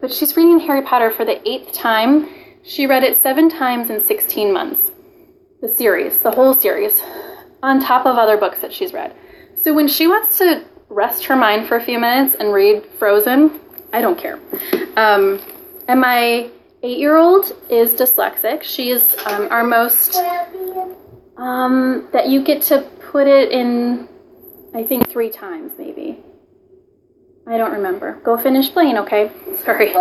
but she's reading Harry Potter for the 8th time. She read it 7 times in 16 months. The series, the whole series, on top of other books that she's read. So when she wants to rest her mind for a few minutes and read Frozen, I don't care. And my 8-year-old is dyslexic. She is our most, that you get to put it in, I think 3 times maybe. I don't remember. Go finish playing, okay? Sorry.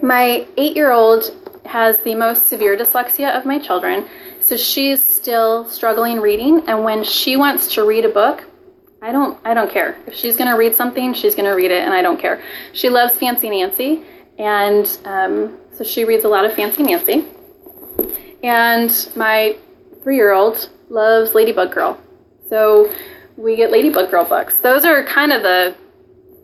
My 8-year-old has the most severe dyslexia of my children, so she's still struggling reading, and when she wants to read a book, I don't care. If she's going to read something, she's going to read it, and I don't care. She loves Fancy Nancy, and so she reads a lot of Fancy Nancy. And my 3-year-old loves Ladybug Girl, so we get Ladybug Girl books. Those are kind of the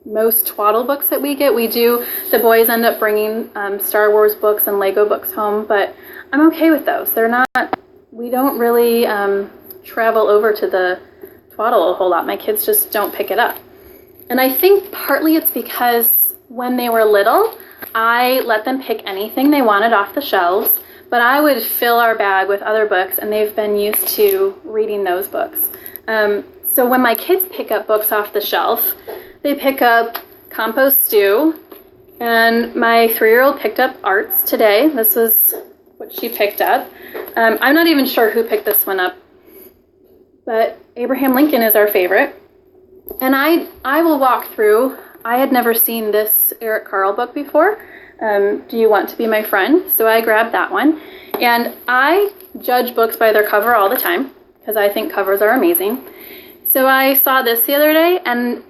most twaddle books that we get. The boys end up bringing Star Wars books and Lego books home, but I'm okay with those. We don't really travel over to the twaddle a whole lot. My kids just don't pick it up. And I think partly it's because when they were little, I let them pick anything they wanted off the shelves, but I would fill our bag with other books, and they've been used to reading those books. So when my kids pick up books off the shelf, they pick up Compost Stew, and my 3-year-old picked up Arts today. This was what she picked up. I'm not even sure who picked this one up, but Abraham Lincoln is our favorite. And I will walk through. I had never seen this Eric Carle book before. Do You Want to Be My Friend? So I grabbed that one. And I judge books by their cover all the time, because I think covers are amazing. So I saw this the other day, and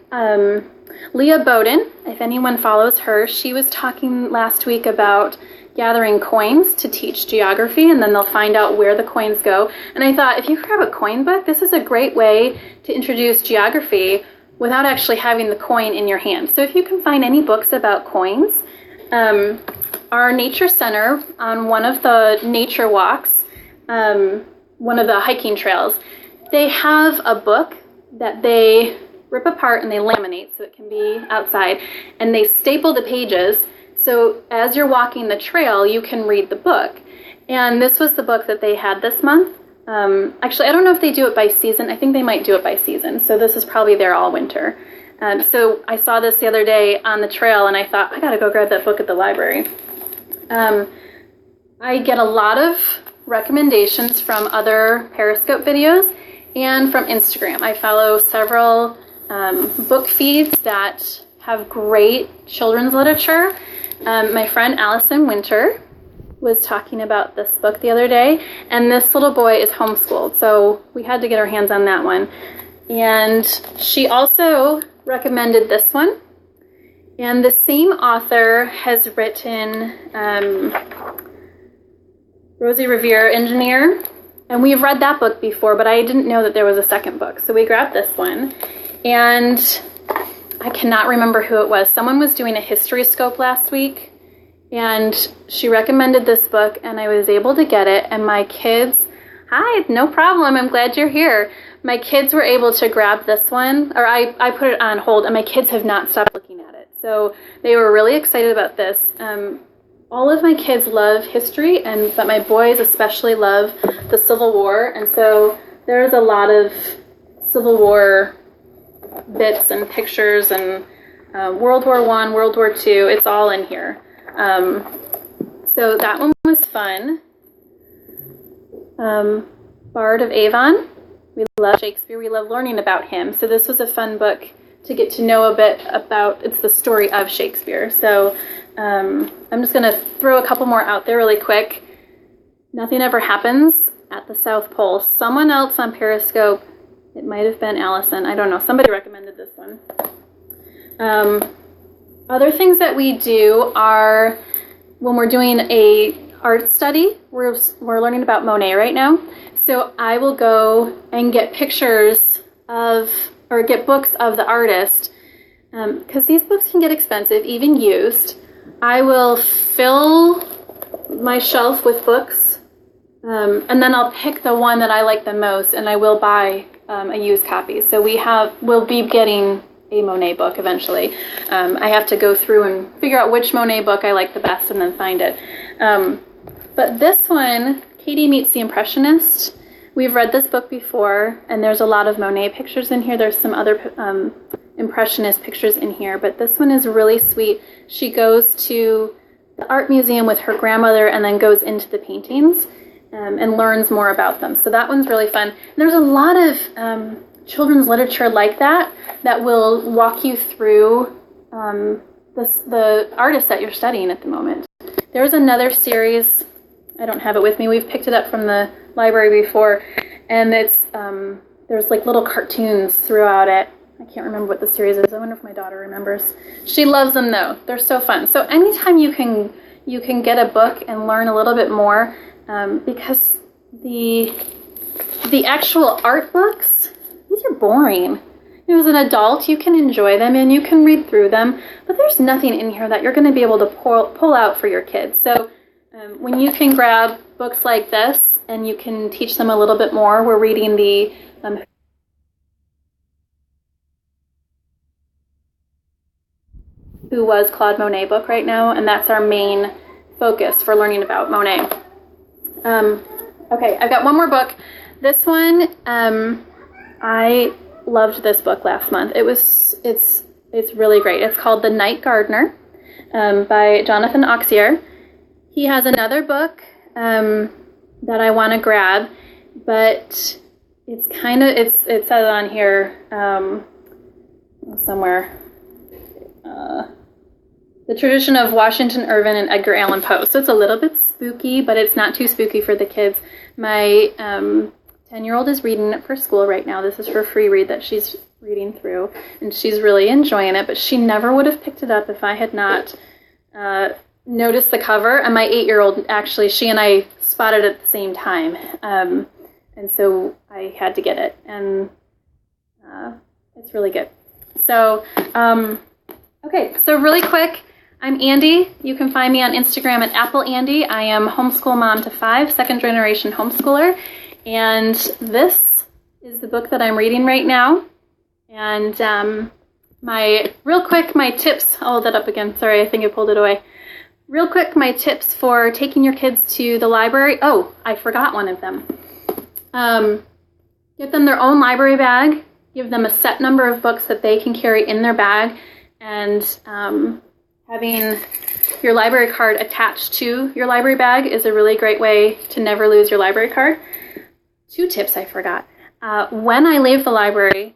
Leah Bowden, if anyone follows her, she was talking last week about gathering coins to teach geography, and then they'll find out where the coins go. And I thought, if you grab a coin book, this is a great way to introduce geography without actually having the coin in your hand. So if you can find any books about coins, our nature center on one of the nature walks, one of the hiking trails, they have a book that they rip apart and they laminate so it can be outside, and they staple the pages so as you're walking the trail you can read the book. And this was the book that they had this month. Actually, I don't know if they do it by season. I think they might do it by season, so this is probably there all winter. So I saw this the other day on the trail, and I thought, I gotta go grab that book at the library. I get a lot of recommendations from other Periscope videos and from Instagram. I follow several book feeds that have great children's literature. My friend Allison Winter was talking about this book the other day, and this little boy is homeschooled, so we had to get our hands on that one. And she also recommended this one, and the same author has written Rosie Revere, Engineer, and we've read that book before, but I didn't know that there was a second book, so we grabbed this one. And I cannot remember who it was. Someone was doing a history scope last week, and she recommended this book, and I was able to get it, and my kids, hi, no problem, I'm glad you're here. My kids were able to grab this one, or I put it on hold, and my kids have not stopped looking at it. So they were really excited about this. All of my kids love history, but my boys especially love the Civil War, and so there's a lot of Civil War bits and pictures, and World War I, World War II, it's all in here. So that one was fun. Bard of Avon. We love Shakespeare. We love learning about him. So this was a fun book to get to know a bit about. It's the story of Shakespeare. So I'm just going to throw a couple more out there really quick. Nothing Ever Happens at the South Pole. Someone else on Periscope, it might have been Allison, I don't know, somebody recommended this one. Other things that we do are when we're doing a art study, we're learning about Monet right now. So I will go and get pictures of, or get books of the artist, because these books can get expensive, even used. I will fill my shelf with books, and then I'll pick the one that I like the most, and I will buy a used copy. So we'll be getting a Monet book eventually. I have to go through and figure out which Monet book I like the best and then find it. But this one, Katie Meets the Impressionist, we've read this book before, and there's a lot of Monet pictures in here. There's some other Impressionist pictures in here, but this one is really sweet. She goes to the art museum with her grandmother and then goes into the paintings and learns more about them. So that one's really fun. And there's a lot of children's literature like that will walk you through the artist that you're studying at the moment. There's another series, I don't have it with me, we've picked it up from the library before, and it's there's like little cartoons throughout it. I can't remember what the series is. I wonder if my daughter remembers. She loves them though. They're so fun. So anytime you can get a book and learn a little bit more, because the actual art books, these are boring. As an adult, you can enjoy them and you can read through them, but there's nothing in here that you're going to be able to pull out for your kids. So when you can grab books like this and you can teach them a little bit more, we're reading the Who Was Claude Monet book right now, and that's our main focus for learning about Monet. Okay, I've got one more book. This one, I loved this book last month. It's really great. It's called The Night Gardener by Jonathan Auxier. He has another book that I want to grab, but it's kind of, it says on here somewhere, The Tradition of Washington Irving and Edgar Allan Poe. So it's a little bit spooky, but it's not too spooky for the kids. My 10-year-old is reading it for school right now. This is her free read that she's reading through, and she's really enjoying it, but she never would have picked it up if I had not noticed the cover. And my 8-year-old, actually, she and I spotted it at the same time, and so I had to get it, and it's really good. So, okay, so really quick, I'm Andy. You can find me on Instagram at AppleAndy. I am homeschool mom to 5, second-generation homeschooler. And this is the book that I'm reading right now. And my tips, I'll hold that up again. Sorry, I think I pulled it away. Real quick, my tips for taking your kids to the library. Oh, I forgot one of them. Get them their own library bag. Give them a set number of books that they can carry in their bag. And having your library card attached to your library bag is a really great way to never lose your library card. 2 tips I forgot. When I leave the library,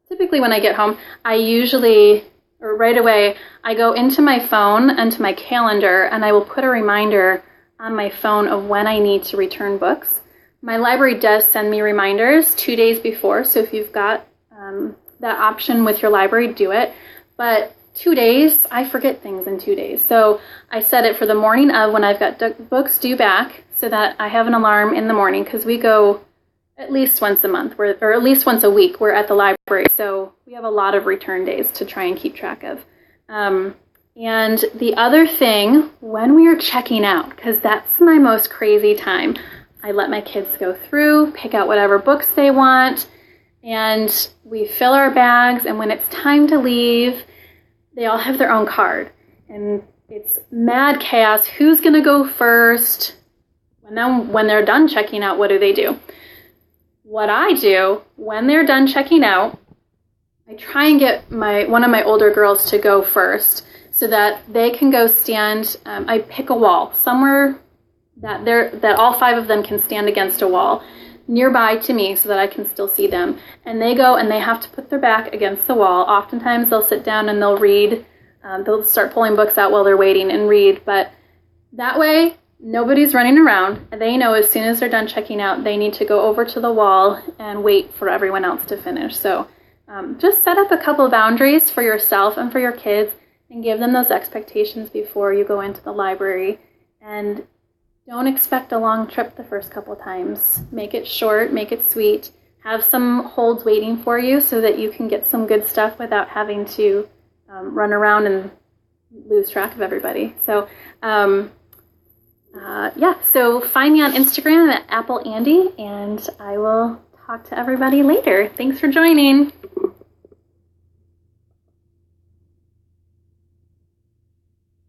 typically when I get home, right away, I go into my phone and to my calendar, and I will put a reminder on my phone of when I need to return books. My library does send me reminders 2 days before, so if you've got that option with your library, do it. But 2 days, I forget things in 2 days. So I set it for the morning of when I've got books due back, so that I have an alarm in the morning, because we go at least once a month, or at least once a week, we're at the library. So we have a lot of return days to try and keep track of. And the other thing, when we are checking out, because that's my most crazy time, I let my kids go through, pick out whatever books they want, and we fill our bags, and when it's time to leave, they all have their own card. And it's mad chaos. Who's going to go first? And then when they're done checking out, what do? What I do, when they're done checking out, I try and get one of my older girls to go first so that they can go stand. I pick a wall, somewhere that all 5 of them can stand against a wall nearby to me so that I can still see them. And they go and they have to put their back against the wall. Oftentimes they'll sit down and they'll read. They'll start pulling books out while they're waiting and read. But that way, nobody's running around. They know as soon as they're done checking out, they need to go over to the wall and wait for everyone else to finish. So just set up a couple of boundaries for yourself and for your kids and give them those expectations before you go into the library. And don't expect a long trip the first couple times. Make it short, make it sweet. Have some holds waiting for you so that you can get some good stuff without having to run around and lose track of everybody. So, so find me on Instagram at AppleAndy, and I will talk to everybody later. Thanks for joining.